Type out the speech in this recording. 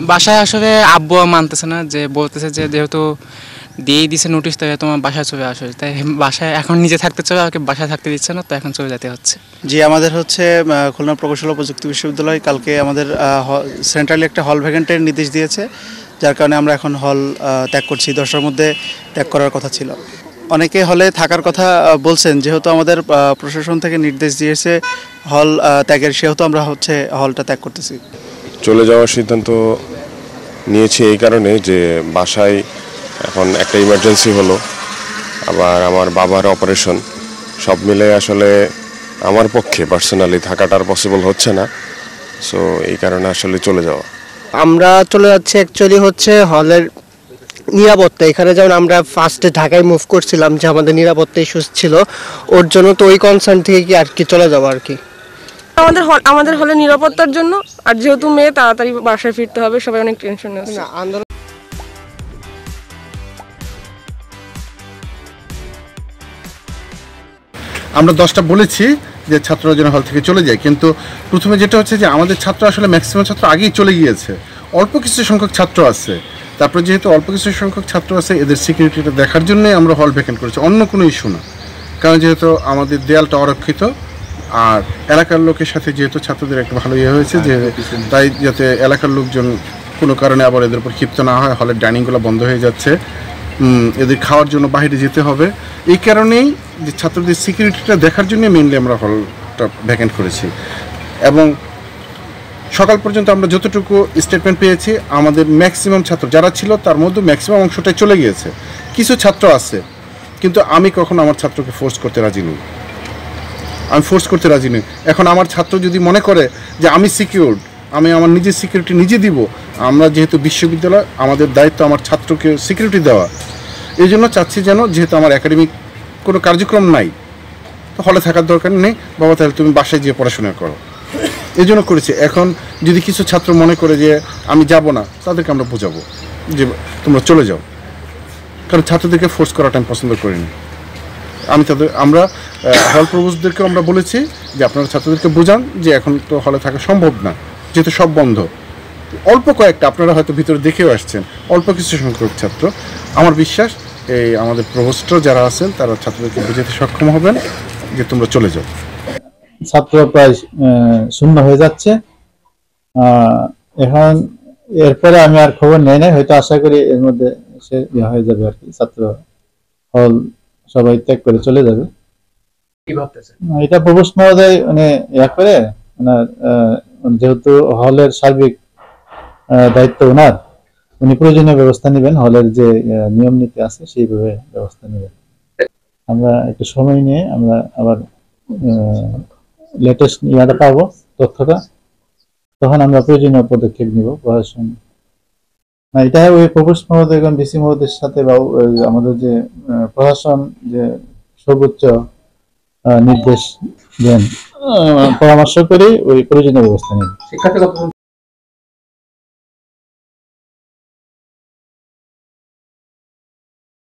বাসায় আসলে আব্বু মানতেছে না, যে বলতেছে যে যেহেতু দিয়েই দিছে নোটিশ, তাই তোমার বাসায় চলে আসো। তাই বাসায় এখন নিজে থাকতে চাবে, আমাকে বাসায় থাকতে দিচ্ছে না, তো এখন চলে যেতে হচ্ছে। জি, আমাদের হচ্ছে খুলনা প্রকৌশল ও প্রযুক্তি বিশ্ববিদ্যালয় কালকে আমাদের সেন্ট্রালি একটা হল ভ্যাকেন্টের নির্দেশ দিয়েছে, যার কারণে আমরা এখন হল ত্যাগ করছি। 10টার মধ্যে ত্যাগ করার কথা ছিল। অনেকে হলে থাকার কথা বলছেন, যেহেতু আমাদের প্রশাসন থেকে নির্দেশ দিয়েছে হল ত্যাগের, সেহেতু আমরা হচ্ছে হলটা ত্যাগ করতেছি। চলে যাওয়ার সিদ্ধান্ত নিয়েছি এই কারণে যে বাসায় এখন একটা ইমার্জেন্সি হলো, আবার আমার বাবার অপারেশন, সব মিলে আসলে আমার পক্ষে পার্সোনালি থাকাটার পসিবল হচ্ছে না। সো এই কারণে আসলে চলে যাওয়া। আমরা চলে যাচ্ছি অ্যাকচুয়ালি হচ্ছে হলের নিরাপত্তা। এখানে যেমন আমরা ফার্স্টে ঢাকায় মুভ করছিলাম, যে আমাদের নিরাপত্তা ইস্যুস ছিল, ওর জন্য তো ওই কনসার্ন থেকে কি আর কি চলে যাবো আর কি। আমাদের হলে নিরাপত্তার জন্য, আর যেহেতু মেয়ে তাড়াতাড়ি বাসায় ফিরতে হবে, সবাই অনেক টেনশনে আছে। আন্দোলন আমরা 10টা বলেছি যে ছাত্ররা যেন হল থেকে চলে যায়, কিন্তু প্রথমে যেটা হচ্ছে যে আমাদের ছাত্র আসলে ম্যাক্সিমাম ছাত্র আগেই চলে গিয়েছে, অল্প কিছু সংখ্যক ছাত্র আছে। তারপরে যেহেতু অল্প কিছু সংখ্যক ছাত্র আছে, এদের সিকিউরিটিটা দেখার জন্যই আমরা হল ভ্যাকেন্ট করেছি, অন্য কোনো ইস্যু না। কারণ যেহেতু আমাদের দেয়ালটা অরক্ষিত, আর এলাকার লোকের সাথে যেহেতু ছাত্রদের একটা ভালো ইয়ে হয়েছে, যে তাই যাতে এলাকার লোকজন কোনো কারণে আবার এদের উপর ক্ষিপ্ত না হয়। হলের ডাইনিংগুলো বন্ধ হয়ে যাচ্ছে, এদের খাওয়ার জন্য বাইরে যেতে হবে। এই কারণেই যে ছাত্রদের সিকিউরিটিটা দেখার জন্য মেইনলি আমরা হলটা ভ্যাকেন্ট করেছি। এবং সকাল পর্যন্ত আমরা যতটুকু স্টেটমেন্ট পেয়েছি, আমাদের ম্যাক্সিমাম ছাত্র যারা ছিল তার মধ্যে ম্যাক্সিমাম অংশটাই চলে গিয়েছে। কিছু ছাত্র আছে, কিন্তু আমি কখনো আমার ছাত্রকে ফোর্স করতে রাজি নই। এখন আমার ছাত্র যদি মনে করে যে আমি সিকিউরড, আমি আমার নিজের সিকিউরিটি নিজে দিব, আমরা যেহেতু বিশ্ববিদ্যালয়, আমাদের দায়িত্ব আমার ছাত্রকে সিকিউরিটি দেওয়া। এই জন্য চাচ্ছি যেন, যেহেতু আমার একাডেমিক কোনো কার্যক্রম নাই, তো হলে থাকার দরকার নেই, বাবা তাহলে তুমি বাসায় গিয়ে পড়াশোনা করো, এই জন্য করেছি। এখন যদি কিছু ছাত্র মনে করে যে আমি যাব না, তাদেরকে আমরা বোঝাবো যে তোমরা চলে যাও, কারণ ছাত্রদেরকে ফোর্স করাটা আমি পছন্দ করিনি। আমরা হল প্রভোস্টদেরকে আমরা বলেছি যে আপনারা ছাত্রদেরকে বোঝান যে এখন তো হলে থাকা সম্ভব না, যেহেতু সব বন্ধ। অল্প কয়েকটা, আপনারা হয়তো ভিতরে দেখেও আসছেন, অল্প কিছু সংখ্যক ছাত্র, আমার বিশ্বাস এই আমাদের প্রভোস্ট যারা আছেন তারা ছাত্রদেরকে বোঝাতে সক্ষম হবেন যে তোমরা চলে যাও। ছাত্র প্রায় শূন্য হয়ে যাচ্ছে এখন। এরপরে আমি আর খবর নেই নাই, হয়তো আশা করি এর মধ্যে সে হয়ে যাবে আর কি, ছাত্র হল সবাই ত্যাগ করে চলে যাবে। এটা প্রভোস্ট মহোদয় মানে করে ওনার, যেহেতু হলের সার্বিক দায়িত্ব ওনার, উনি প্রয়োজনীয় ব্যবস্থা নেবেন, হলের যে নিয়ম নীতি আছে সেইভাবে ব্যবস্থা নেবেন। আমরা একটু সময় নিয়ে আমরা আবার লেটেস্ট ইয়াটা পাবো, তথ্যটা, তখন আমরা প্রয়োজনীয় পদক্ষেপ নিব। প্রশাসন এটা ওই প্রভোস্ট মহোদয় এবং ভিসি মহোদয়ের সাথে বা আমাদের যে প্রশাসন যে সর্বোচ্চ নির্দেশ দেন, পরামর্শ করে ওই প্রয়োজনীয় ব্যবস্থা নেব।